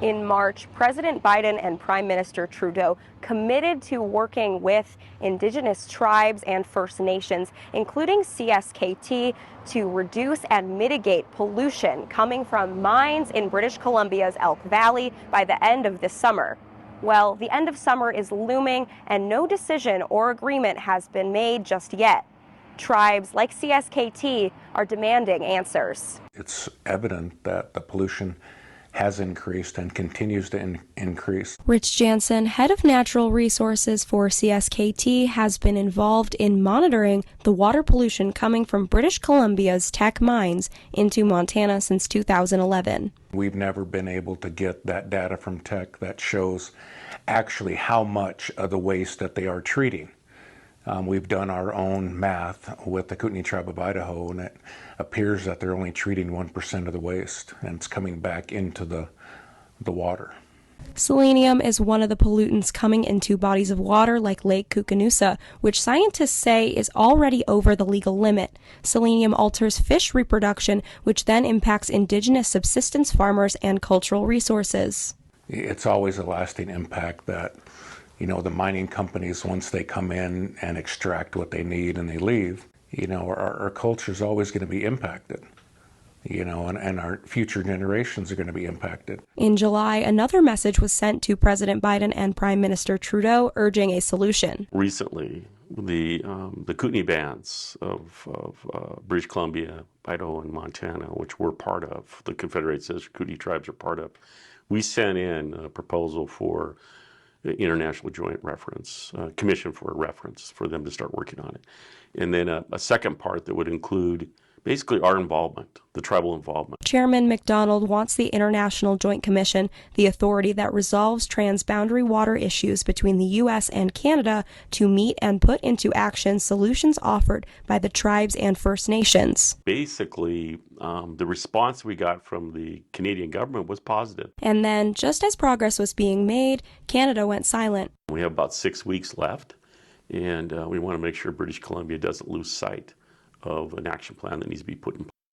In March, President Biden and Prime Minister Trudeau committed to working with Indigenous tribes and First Nations, including CSKT, to reduce and mitigate pollution coming from mines in British Columbia's Elk Valley by the end of this summer. Well, the end of summer is looming, and no decision or agreement has been made just yet. Tribes like CSKT are demanding answers. It's evident that the pollution has increased and continues to increase. Rich Jansen, head of natural resources for CSKT, has been involved in monitoring the water pollution coming from British Columbia's Teck mines into Montana since 2011. We've never been able to get that data from Teck that shows actually how much of the waste that they are treating. We've done our own math with the Kootenai Tribe of Idaho, and it appears that they're only treating 1% of the waste, and it's coming back into the water. Selenium is one of the pollutants coming into bodies of water like Lake Koocanusa, which scientists say is already over the legal limit. Selenium alters fish reproduction, which then impacts indigenous subsistence farmers and cultural resources. It's always a lasting impact that the mining companies, once they come in and extract what they need and they leave, our culture is always going to be impacted, and our future generations are going to be impacted. In July, another message was sent to President Biden and Prime Minister Trudeau urging a solution. Recently, the Kootenai bands of British Columbia, Idaho, and Montana, which we're part of, the Confederated States Kootenai tribes are part of, we sent in a proposal for International Joint Reference, Commission for a reference for them to start working on it. And then a second part that would include basically our involvement, the tribal involvement. Chairman McDonald wants the International Joint Commission, the authority that resolves transboundary water issues between the U.S. and Canada, to meet and put into action solutions offered by the tribes and First Nations. Basically, the response we got from the Canadian government was positive. And then, just as progress was being made, Canada went silent. We have about 6 weeks left, and we want to make sure British Columbia doesn't lose sight of an action plan that needs to be put in place.